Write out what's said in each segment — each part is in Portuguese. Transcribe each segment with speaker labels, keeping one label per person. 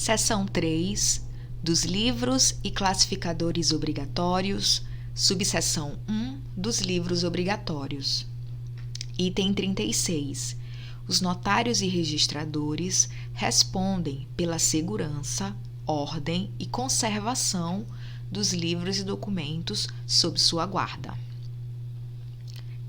Speaker 1: Seção 3 dos livros e classificadores obrigatórios, subseção 1 dos livros obrigatórios. Item 36. Os notários e registradores respondem pela segurança, ordem e conservação dos livros e documentos sob sua guarda.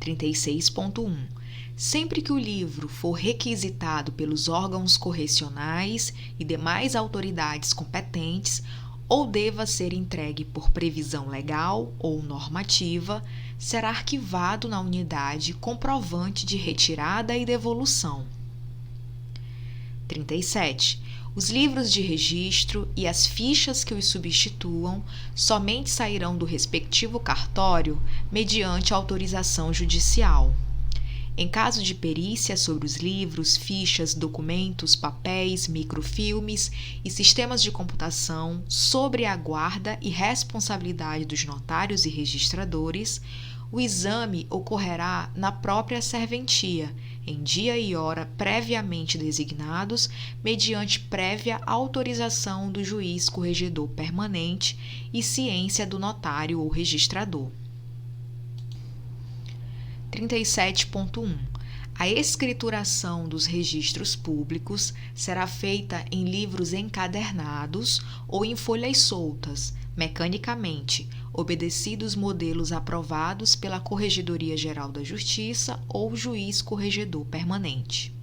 Speaker 1: 36.1. Sempre que o livro for requisitado pelos órgãos correcionais e demais autoridades competentes ou deva ser entregue por previsão legal ou normativa, será arquivado na unidade comprovante de retirada e devolução. 37. Os livros de registro e as fichas que os substituam somente sairão do respectivo cartório mediante autorização judicial. Em caso de perícia sobre os livros, fichas, documentos, papéis, microfilmes e sistemas de computação sobre a guarda e responsabilidade dos notários e registradores, o exame ocorrerá na própria serventia, em dia e hora previamente designados, mediante prévia autorização do juiz corregedor permanente e ciência do notário ou registrador. 37.1. A escrituração dos registros públicos será feita em livros encadernados ou em folhas soltas, mecanicamente, obedecidos modelos aprovados pela Corregedoria Geral da Justiça ou juiz corregedor permanente.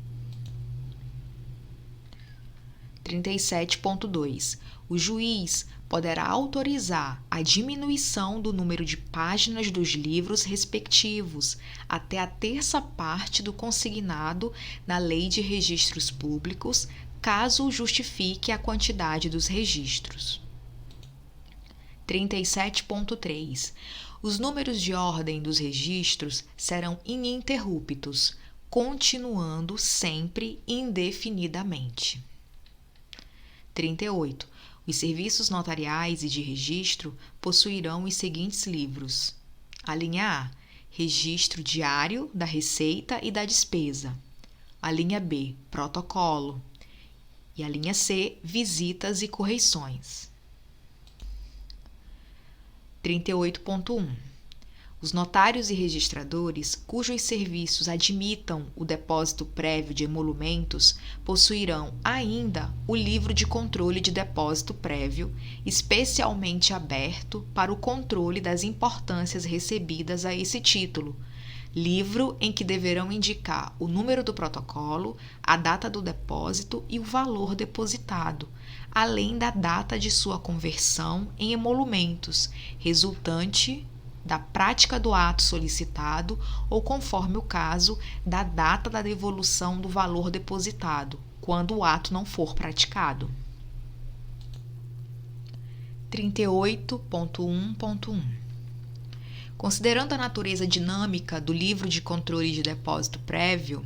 Speaker 1: 37.2. O juiz poderá autorizar a diminuição do número de páginas dos livros respectivos até a terça parte do consignado na Lei de Registros Públicos, caso justifique a quantidade dos registros. 37.3. Os números de ordem dos registros serão ininterruptos, continuando sempre indefinidamente. 38. Os serviços notariais e de registro possuirão os seguintes livros. A linha A, registro diário da receita e da despesa. A linha B, protocolo. E a linha C, visitas e correições. 38.1. Os notários e registradores, cujos serviços admitam o depósito prévio de emolumentos, possuirão ainda o livro de controle de depósito prévio, especialmente aberto para o controle das importâncias recebidas a esse título, livro em que deverão indicar o número do protocolo, a data do depósito e o valor depositado, além da data de sua conversão em emolumentos, resultante da prática do ato solicitado ou, conforme o caso, da data da devolução do valor depositado, quando o ato não for praticado. 38.1.1. Considerando a natureza dinâmica do livro de controle de depósito prévio,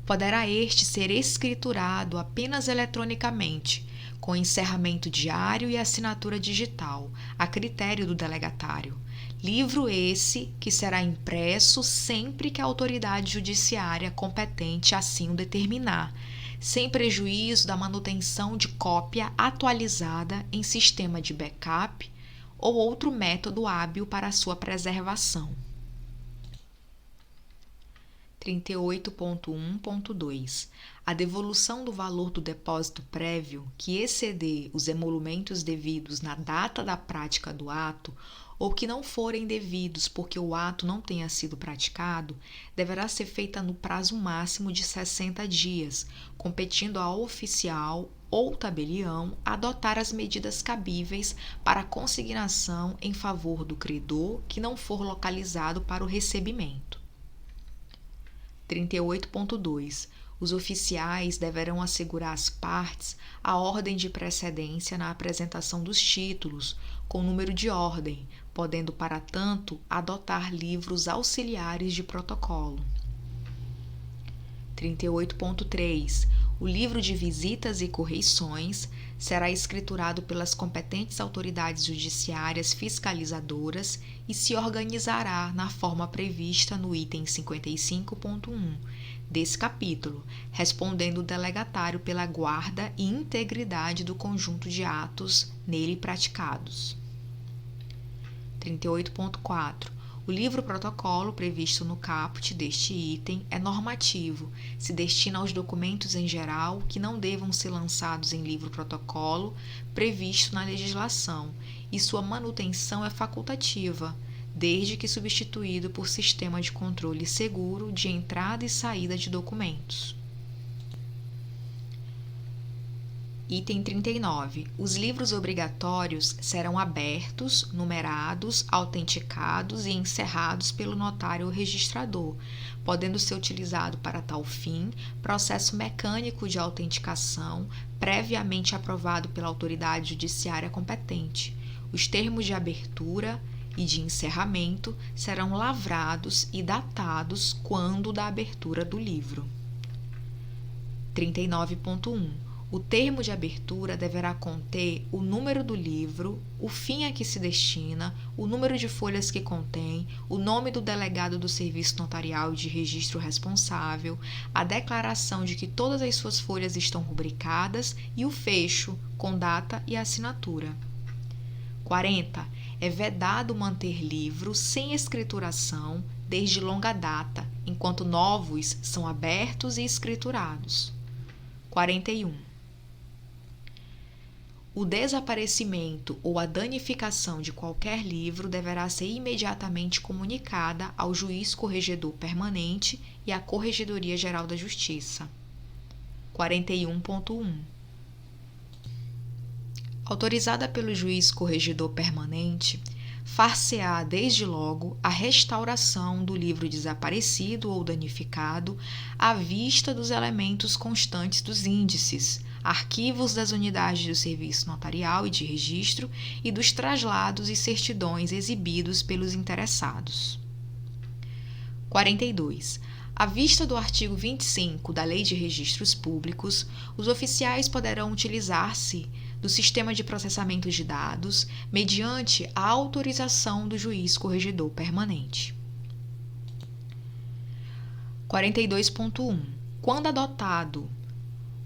Speaker 1: poderá este ser escriturado apenas eletronicamente, com encerramento diário e assinatura digital, a critério do delegatário. Livro esse que será impresso sempre que a autoridade judiciária competente assim o determinar, sem prejuízo da manutenção de cópia atualizada em sistema de backup ou outro método hábil para a sua preservação. 38.1.2. A devolução do valor do depósito prévio que exceder os emolumentos devidos na data da prática do ato ou que não forem devidos porque o ato não tenha sido praticado, deverá ser feita no prazo máximo de 60 dias, competindo ao oficial ou tabelião adotar as medidas cabíveis para a consignação em favor do credor que não for localizado para o recebimento. 38.2. Os oficiais deverão assegurar às partes a ordem de precedência na apresentação dos títulos, com número de ordem, podendo, para tanto, adotar livros auxiliares de protocolo. 38.3. O livro de visitas e correições será escriturado pelas competentes autoridades judiciárias fiscalizadoras e se organizará na forma prevista no item 55.1, desse capítulo, respondendo o delegatário pela guarda e integridade do conjunto de atos nele praticados. 38.4. O livro-protocolo previsto no caput deste item é normativo, se destina aos documentos em geral que não devam ser lançados em livro-protocolo previsto na legislação, e sua manutenção é facultativa, desde que substituído por sistema de controle seguro de entrada e saída de documentos. Item 39. Os livros obrigatórios serão abertos, numerados, autenticados e encerrados pelo notário ou registrador, podendo ser utilizado para tal fim processo mecânico de autenticação previamente aprovado pela autoridade judiciária competente. Os termos de abertura e de encerramento serão lavrados e datados quando da abertura do livro. 39.1. O termo de abertura deverá conter o número do livro, o fim a que se destina, o número de folhas que contém, o nome do delegado do serviço notarial e de registro responsável, a declaração de que todas as suas folhas estão rubricadas e o fecho, com data e assinatura. 40. É vedado manter livro sem escrituração desde longa data, enquanto novos são abertos e escriturados. 41. O desaparecimento ou a danificação de qualquer livro deverá ser imediatamente comunicada ao juiz corregedor permanente e à Corregedoria Geral da Justiça. 41.1. Autorizada pelo juiz corregedor permanente, far-se-á desde logo a restauração do livro desaparecido ou danificado à vista dos elementos constantes dos índices, arquivos das unidades do serviço notarial e de registro e dos traslados e certidões exibidos pelos interessados. 42. À vista do artigo 25 da Lei de Registros Públicos, os oficiais poderão utilizar-se do sistema de processamento de dados mediante a autorização do juiz corregedor permanente. 42.1. Quando adotado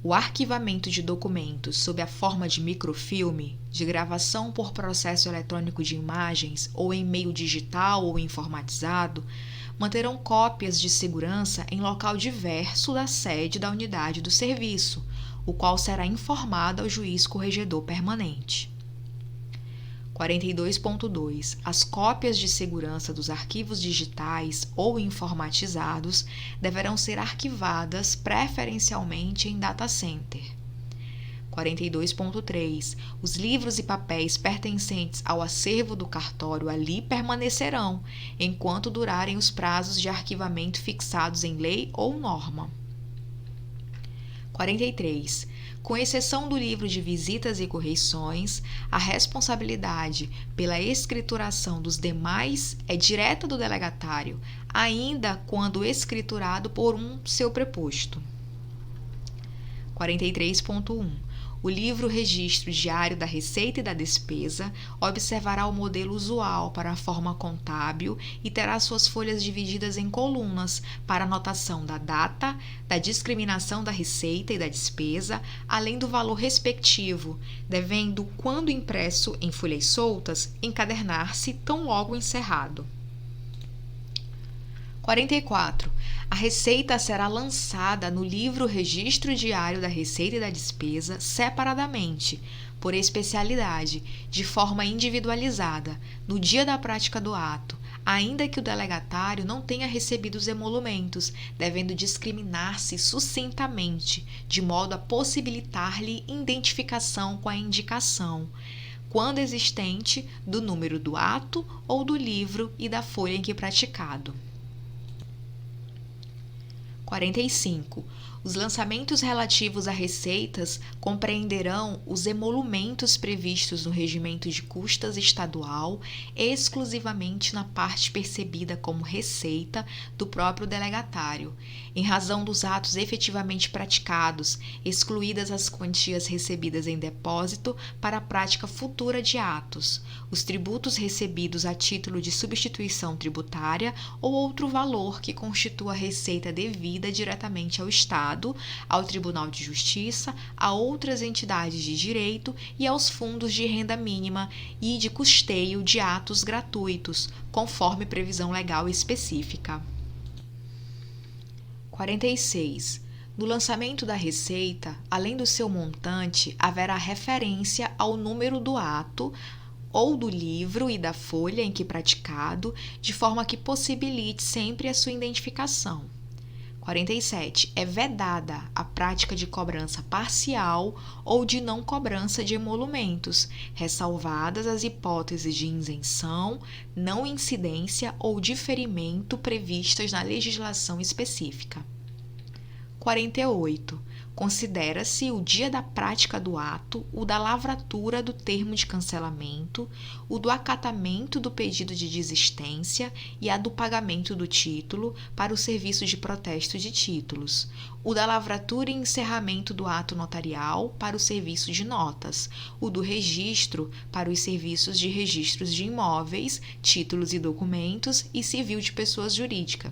Speaker 1: o arquivamento de documentos sob a forma de microfilme, de gravação por processo eletrônico de imagens ou em meio digital ou informatizado, manterão cópias de segurança em local diverso da sede da unidade do serviço, o qual será informado ao juiz corregedor permanente. 42.2. As cópias de segurança dos arquivos digitais ou informatizados deverão ser arquivadas preferencialmente em data center. 42.3. Os livros e papéis pertencentes ao acervo do cartório ali permanecerão, enquanto durarem os prazos de arquivamento fixados em lei ou norma. 43. Com exceção do livro de visitas e correições, a responsabilidade pela escrituração dos demais é direta do delegatário, ainda quando escriturado por seu preposto. 43.1. O livro Registro Diário da Receita e da Despesa observará o modelo usual para a forma contábil e terá suas folhas divididas em colunas para anotação da data, da discriminação da receita e da despesa, além do valor respectivo, devendo, quando impresso em folhas soltas, encadernar-se tão logo encerrado. 44. A receita será lançada no livro Registro Diário da Receita e da Despesa separadamente, por especialidade, de forma individualizada, no dia da prática do ato, ainda que o delegatário não tenha recebido os emolumentos, devendo discriminar-se sucintamente, de modo a possibilitar-lhe identificação com a indicação, quando existente, do número do ato ou do livro e da folha em que praticado. 45. Os lançamentos relativos a receitas compreenderão os emolumentos previstos no regimento de custas estadual, exclusivamente na parte percebida como receita do próprio delegatário, em razão dos atos efetivamente praticados, excluídas as quantias recebidas em depósito para a prática futura de atos, os tributos recebidos a título de substituição tributária ou outro valor que constitua receita devida diretamente ao Estado, ao Tribunal de Justiça, a outras entidades de direito e aos fundos de renda mínima e de custeio de atos gratuitos, conforme previsão legal específica. 46. No lançamento da receita, além do seu montante, haverá referência ao número do ato ou do livro e da folha em que praticado, de forma que possibilite sempre a sua identificação. 47. É vedada a prática de cobrança parcial ou de não cobrança de emolumentos, ressalvadas as hipóteses de isenção, não incidência ou diferimento previstas na legislação específica. 48. Considera-se o dia da prática do ato, o da lavratura do termo de cancelamento, o do acatamento do pedido de desistência e a do pagamento do título para o serviço de protesto de títulos, o da lavratura e encerramento do ato notarial para o serviço de notas, o do registro para os serviços de registros de imóveis, títulos e documentos e civil de pessoas jurídicas,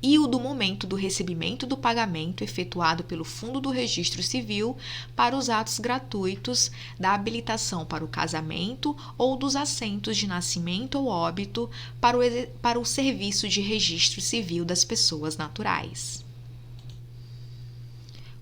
Speaker 1: e o do momento do recebimento do pagamento efetuado pelo Fundo do Registro Civil para os atos gratuitos da habilitação para o casamento ou dos assentos de nascimento ou óbito para o serviço de registro civil das pessoas naturais.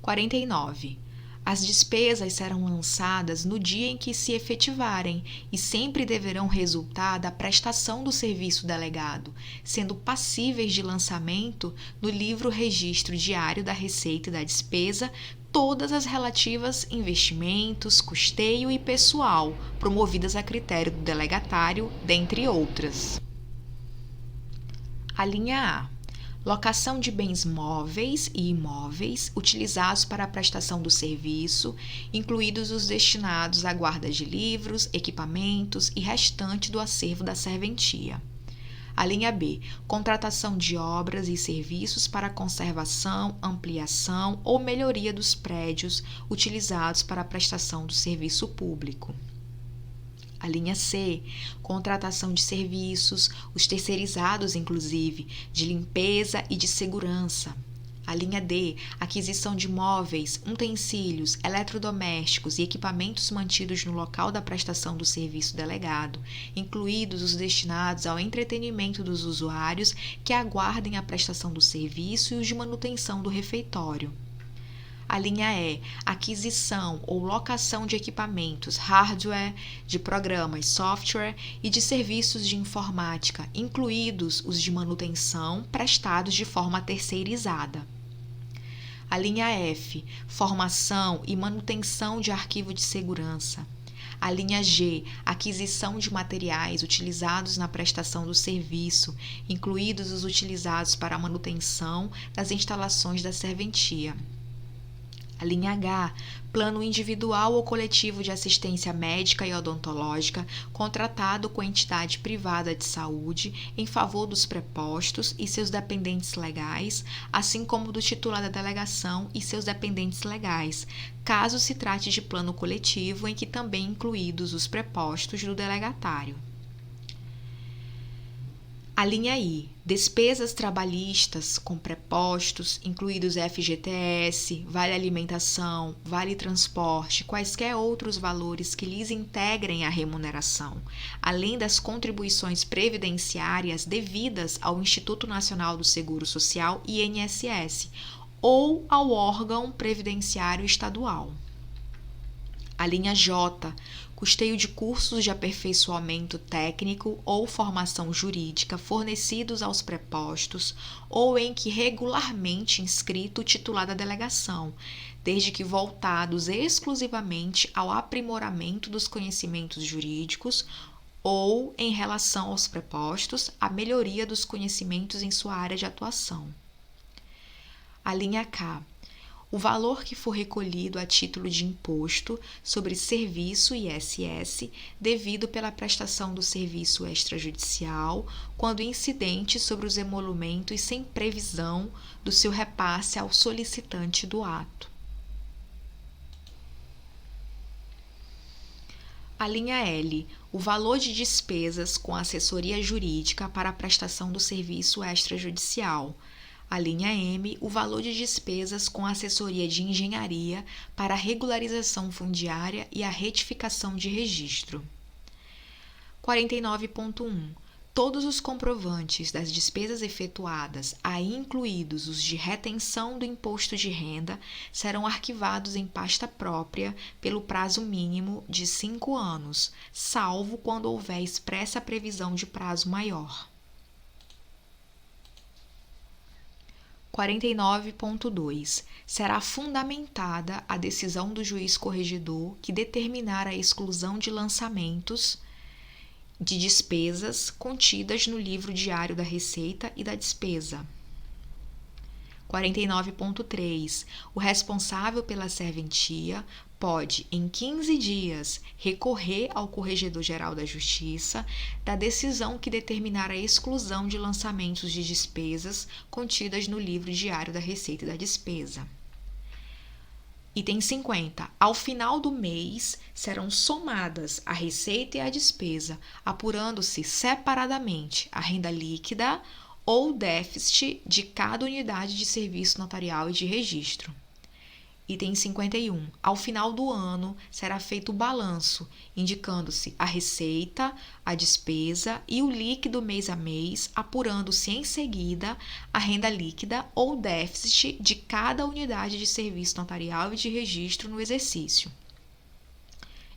Speaker 1: 49. As despesas serão lançadas no dia em que se efetivarem e sempre deverão resultar da prestação do serviço delegado, sendo passíveis de lançamento no livro Registro Diário da Receita e da Despesa todas as relativas investimentos, custeio e pessoal, promovidas a critério do delegatário, dentre outras. A linha A. Locação de bens móveis e imóveis utilizados para a prestação do serviço, incluídos os destinados à guarda de livros, equipamentos e restante do acervo da serventia. A linha B. Contratação de obras e serviços para conservação, ampliação ou melhoria dos prédios utilizados para a prestação do serviço público. A linha C, contratação de serviços, os terceirizados, inclusive, de limpeza e de segurança. A linha D, aquisição de móveis, utensílios, eletrodomésticos e equipamentos mantidos no local da prestação do serviço delegado, incluídos os destinados ao entretenimento dos usuários que aguardem a prestação do serviço e os de manutenção do refeitório. A linha E, aquisição ou locação de equipamentos, hardware, de programas, software e de serviços de informática, incluídos os de manutenção prestados de forma terceirizada. A linha F, formação e manutenção de arquivo de segurança. A linha G, aquisição de materiais utilizados na prestação do serviço, incluídos os utilizados para a manutenção das instalações da serventia. A linha H, plano individual ou coletivo de assistência médica e odontológica contratado com entidade privada de saúde em favor dos prepostos e seus dependentes legais, assim como do titular da delegação e seus dependentes legais, caso se trate de plano coletivo em que também incluídos os prepostos do delegatário. A linha I, despesas trabalhistas com prepostos, incluídos FGTS, Vale Alimentação, Vale Transporte, quaisquer outros valores que lhes integrem a remuneração, além das contribuições previdenciárias devidas ao Instituto Nacional do Seguro Social, INSS, ou ao órgão previdenciário estadual. A linha J, custeio de cursos de aperfeiçoamento técnico ou formação jurídica fornecidos aos prepostos ou em que regularmente inscrito o titular da delegação, desde que voltados exclusivamente ao aprimoramento dos conhecimentos jurídicos ou, em relação aos prepostos, à melhoria dos conhecimentos em sua área de atuação. A linha K, o valor que for recolhido a título de imposto sobre serviço ISS devido pela prestação do serviço extrajudicial, quando incidente sobre os emolumentos sem previsão do seu repasse ao solicitante do ato. A linha L, o valor de despesas com assessoria jurídica para a prestação do serviço extrajudicial. A linha M, o valor de despesas com assessoria de engenharia para a regularização fundiária e a retificação de registro. 49.1. Todos os comprovantes das despesas efetuadas, aí incluídos os de retenção do imposto de renda, serão arquivados em pasta própria pelo prazo mínimo de 5 anos, salvo quando houver expressa previsão de prazo maior. 49.2. Será fundamentada a decisão do juiz corregedor que determinar a exclusão de lançamentos de despesas contidas no livro diário da Receita e da Despesa. 49.3. O responsável pela serventia pode, em 15 dias, recorrer ao Corregedor-Geral da Justiça da decisão que determinar a exclusão de lançamentos de despesas contidas no livro diário da Receita e da Despesa. Item 50. Ao final do mês, serão somadas a receita e a despesa, apurando-se separadamente a renda líquida ou déficit de cada unidade de serviço notarial e de registro. Item 51. Ao final do ano, será feito o balanço, indicando-se a receita, a despesa e o líquido mês a mês, apurando-se em seguida a renda líquida ou déficit de cada unidade de serviço notarial e de registro no exercício.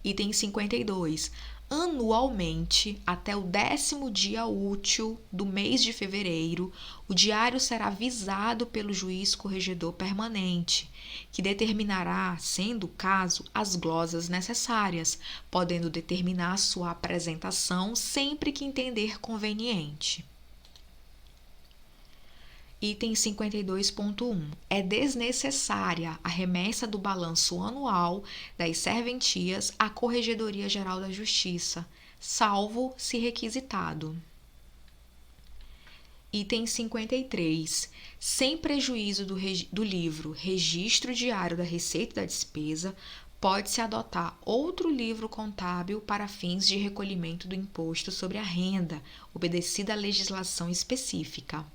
Speaker 1: Item 52. Anualmente, até o 10º dia útil do mês de fevereiro, o diário será visado pelo juiz corregedor permanente, que determinará, sendo o caso, as glosas necessárias, podendo determinar sua apresentação sempre que entender conveniente. Item 52.1. É desnecessária a remessa do balanço anual das serventias à Corregedoria Geral da Justiça, salvo se requisitado. Item 53. Sem prejuízo do livro Registro Diário da Receita e da Despesa, pode-se adotar outro livro contábil para fins de recolhimento do imposto sobre a renda, obedecida à legislação específica.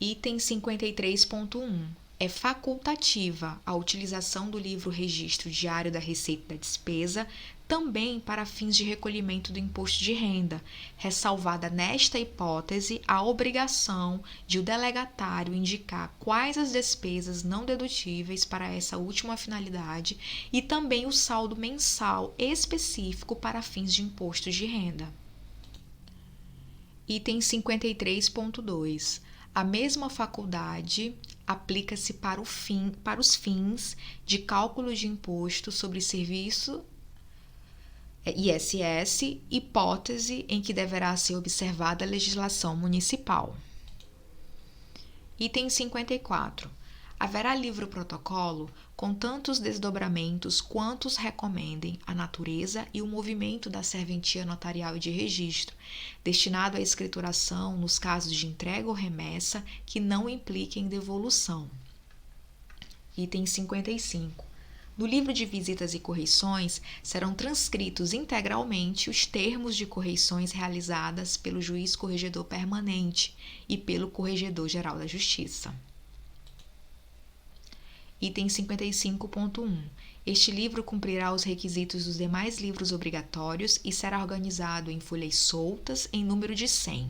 Speaker 1: Item 53.1. É facultativa a utilização do livro Registro Diário da Receita e da Despesa também para fins de recolhimento do imposto de renda, ressalvada nesta hipótese a obrigação de o delegatário indicar quais as despesas não dedutíveis para essa última finalidade e também o saldo mensal específico para fins de imposto de renda. Item 53.2. A mesma faculdade aplica-se para os fins de cálculo de imposto sobre serviço ISS, hipótese em que deverá ser observada a legislação municipal. Item 54. Haverá livro-protocolo com tantos desdobramentos quantos recomendem a natureza e o movimento da serventia notarial e de registro, destinado à escrituração nos casos de entrega ou remessa que não impliquem devolução. Item 55. No livro de visitas e correições, serão transcritos integralmente os termos de correições realizadas pelo juiz corregedor permanente e pelo Corregedor-Geral da Justiça. Item 55.1. Este livro cumprirá os requisitos dos demais livros obrigatórios e será organizado em folhas soltas em número de 100.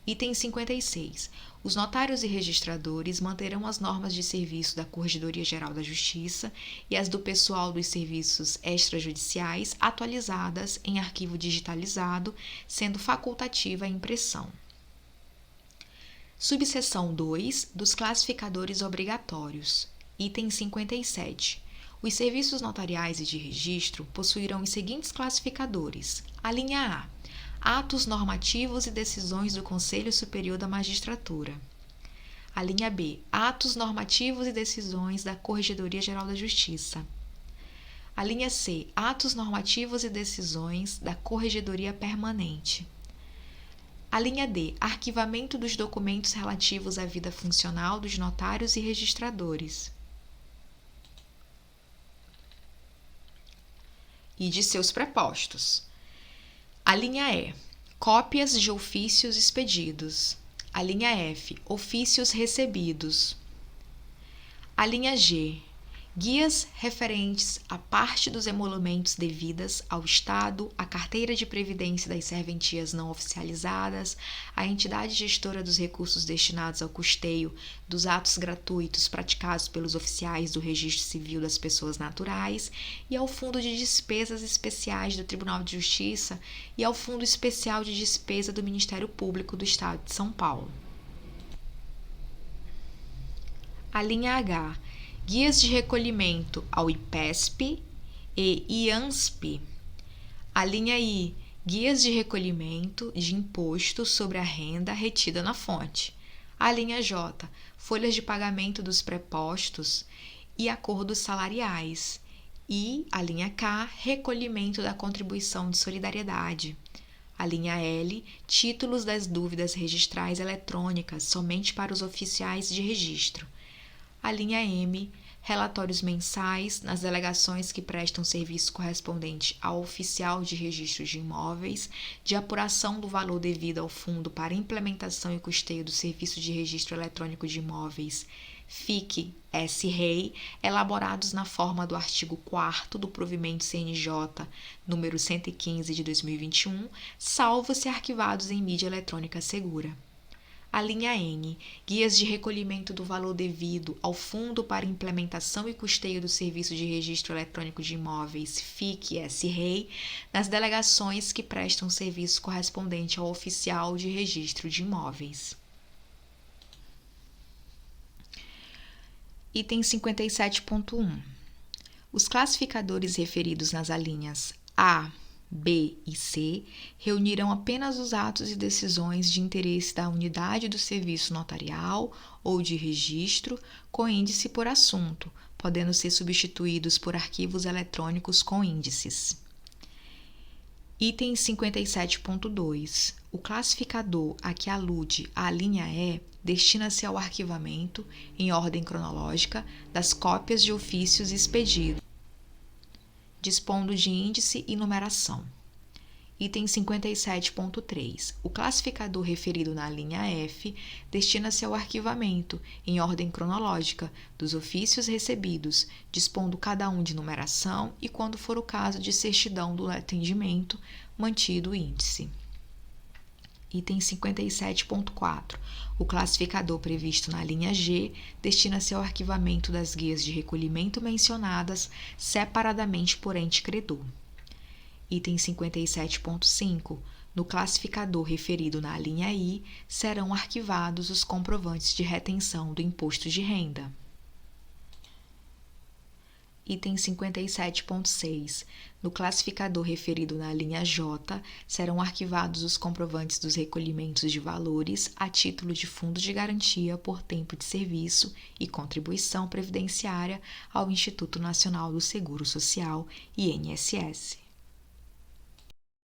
Speaker 1: Item 56. Os notários e registradores manterão as normas de serviço da Corregedoria Geral da Justiça e as do pessoal dos serviços extrajudiciais atualizadas em arquivo digitalizado, sendo facultativa a impressão. Subseção 2 dos classificadores obrigatórios. Item 57. Os serviços notariais e de registro possuirão os seguintes classificadores. A linha A. Atos normativos e decisões do Conselho Superior da Magistratura. A linha B, atos normativos e decisões da Corregedoria Geral da Justiça. A linha C, atos normativos e decisões da Corregedoria Permanente. A linha D, arquivamento dos documentos relativos à vida funcional dos notários e registradores. E de seus prepostos. A linha E, cópias de ofícios expedidos. A linha F, ofícios recebidos. A linha G, guias referentes à parte dos emolumentos devidas ao Estado, à carteira de previdência das serventias não oficializadas, à entidade gestora dos recursos destinados ao custeio dos atos gratuitos praticados pelos oficiais do Registro Civil das Pessoas Naturais e ao Fundo de Despesas Especiais do Tribunal de Justiça e ao Fundo Especial de Despesa do Ministério Público do Estado de São Paulo. A linha H, guias de recolhimento ao IPESP e IANSP. A linha I, guias de recolhimento de imposto sobre a renda retida na fonte. A linha J, folhas de pagamento dos prepostos e acordos salariais. E a linha K, recolhimento da contribuição de solidariedade. A linha L, títulos das dúvidas registrais eletrônicas somente para os oficiais de registro. A linha M, relatórios mensais nas delegações que prestam serviço correspondente ao oficial de registro de imóveis, de apuração do valor devido ao fundo para implementação e custeio do serviço de registro eletrônico de imóveis, FIC-S-REI, elaborados na forma do artigo 4º do provimento CNJ número 115 de 2021, salvo se arquivados em mídia eletrônica segura. A linha N, guias de recolhimento do valor devido ao Fundo para Implementação e Custeio do Serviço de Registro Eletrônico de Imóveis, FIC-S-REI, nas delegações que prestam serviço correspondente ao oficial de registro de imóveis. Item 57.1. Os classificadores referidos nas alíneas A, B e C reunirão apenas os atos e decisões de interesse da unidade do serviço notarial ou de registro com índice por assunto, podendo ser substituídos por arquivos eletrônicos com índices. Item 57.2. O classificador a que alude a linha E destina-se ao arquivamento, em ordem cronológica, das cópias de ofícios expedidos, dispondo de índice e numeração. Item 57.3. O classificador referido na linha F destina-se ao arquivamento, em ordem cronológica, dos ofícios recebidos, dispondo cada um de numeração e, quando for o caso de certidão do atendimento, mantido o índice. Item 57.4. O classificador previsto na linha G destina-se ao arquivamento das guias de recolhimento mencionadas separadamente por ente credor. Item 57.5. No classificador referido na linha I, serão arquivados os comprovantes de retenção do imposto de renda. Item 57.6. No classificador referido na linha J, serão arquivados os comprovantes dos recolhimentos de valores a título de fundo de garantia por tempo de serviço e contribuição previdenciária ao Instituto Nacional do Seguro Social, INSS.